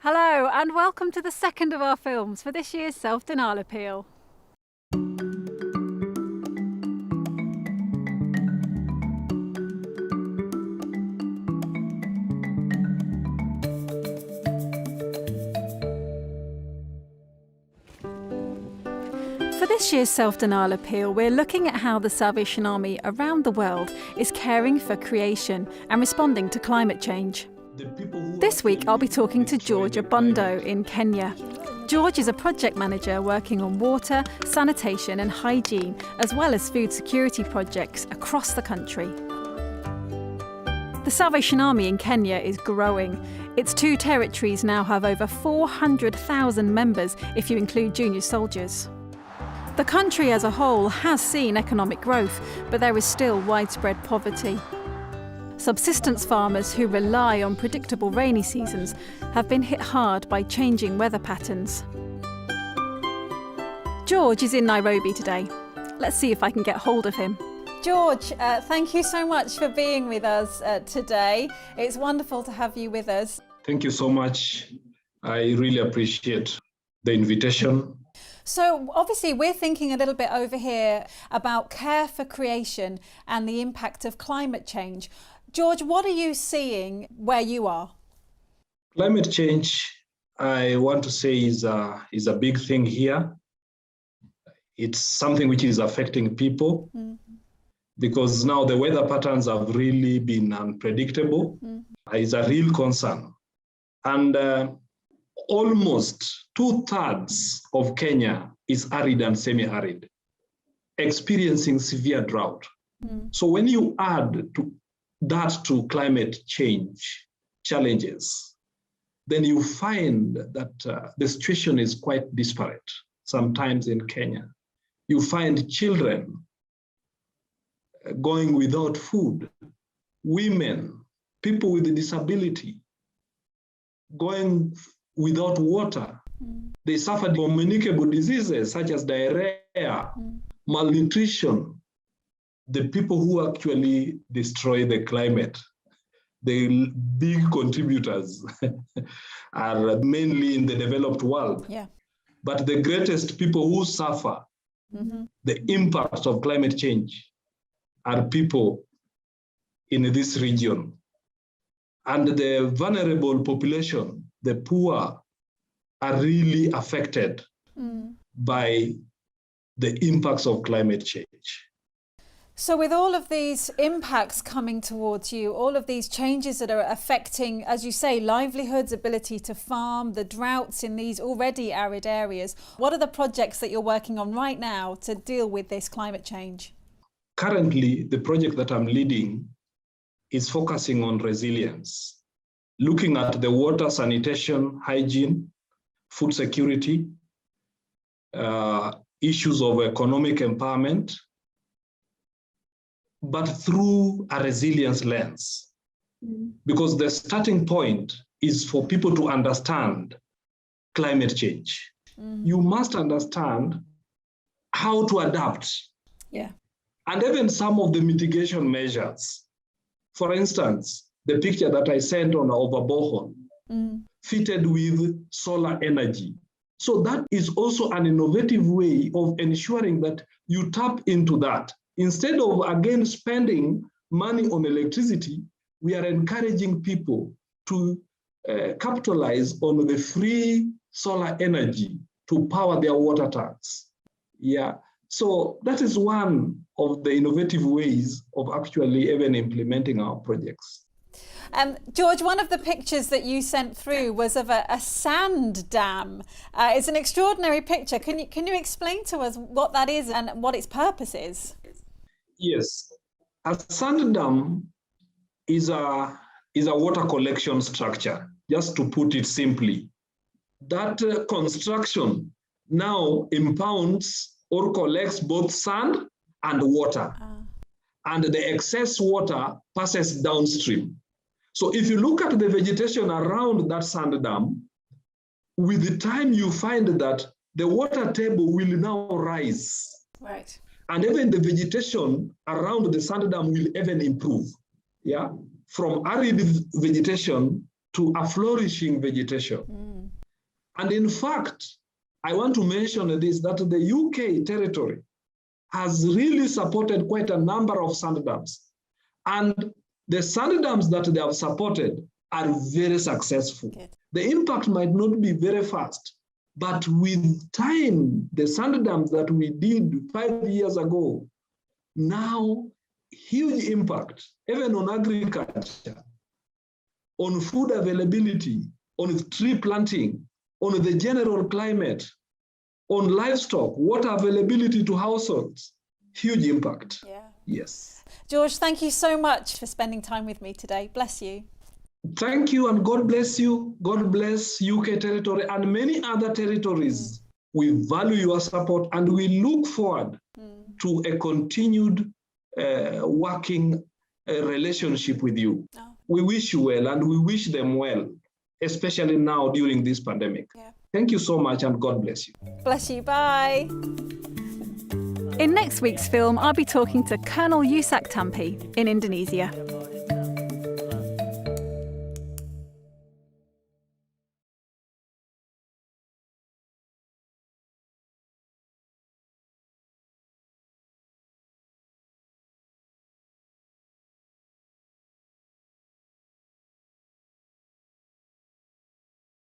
Hello and welcome to the second of our films for this year's Self-Denial Appeal. For this year's Self-Denial Appeal, we're looking at how the Salvation Army around the world is caring for creation and responding to climate change. This week I'll be talking to George Obondo in Kenya. George is a project manager working on water, sanitation and hygiene, as well as food security projects across the country. The Salvation Army in Kenya is growing. Its 2 territories now have over 400,000 members if you include junior soldiers. The country as a whole has seen economic growth, but there is still widespread poverty. Subsistence farmers who rely on predictable rainy seasons have been hit hard by changing weather patterns. George is in Nairobi today. Let's see if I can get hold of him. George, thank you so much for being with us today. It's wonderful to have you with us. Thank you so much. I really appreciate the invitation. So obviously we're thinking a little bit over here about care for creation and the impact of climate change. George, what are you seeing where you are? Climate change, I want to say, is a big thing here. It's something which is affecting people because now the weather patterns have really been unpredictable. It's a real concern. And almost 2/3 of Kenya is arid and semi-arid, experiencing severe drought. So when you add that to climate change challenges, then you find that the situation is quite disparate. Sometimes in Kenya, you find children going without food, women, people with a disability going without water. They suffer communicable diseases such as diarrhea, malnutrition. The people who actually destroy the climate, the big contributors are mainly in the developed world. But the greatest people who suffer the impact of climate change are people in this region. And the vulnerable population, the poor, are really affected by the impacts of climate change. So with all of these impacts coming towards you, all of these changes that are affecting, as you say, livelihoods, ability to farm, the droughts in these already arid areas, what are the projects that you're working on right now to deal with this climate change? Currently, the project that I'm leading is focusing on resilience, looking at the water, sanitation, hygiene, food security, issues of economic empowerment, but through a resilience lens. Because the starting point is for people to understand climate change. You must understand how to adapt. And even some of the mitigation measures. For instance, the picture that I sent on of a borehole, fitted with solar energy. So that is also an innovative way of ensuring that you tap into that. Instead of, again, spending money on electricity, we are encouraging people to capitalize on the free solar energy to power their water tanks. So that is one of the innovative ways of actually even implementing our projects. George, one of the pictures that you sent through was of a sand dam. It's an extraordinary picture. Can you explain to us what that is and what its purpose is? Yes, a sand dam is a water collection structure, just to put it simply. That construction now impounds or collects both sand and water. And the excess water passes downstream. So if you look at the vegetation around that sand dam, with the time you find that the water table will now rise. And even the vegetation around the sand dam will even improve. From arid vegetation to a flourishing vegetation. And in fact, I want to mention this, that the UK territory has really supported quite a number of sand dams. And the sand dams that they have supported are very successful. Good. The impact might not be very fast, but with time, the sand dams that we did 5 years ago, now huge impact, even on agriculture, on food availability, on tree planting, on the general climate, on livestock, water availability to households. Huge impact. Yeah. Yes. George, thank you so much for spending time with me today. Bless you. Thank you, and God bless you. God bless UK territory and many other territories. We value your support, and we look forward to a continued working relationship with you. Oh. We wish you well, and we wish them well, especially now during this pandemic. Yeah. Thank you so much, and God bless you. Bless you. Bye. In next week's film, I'll be talking to Colonel Yusak Tampi in Indonesia.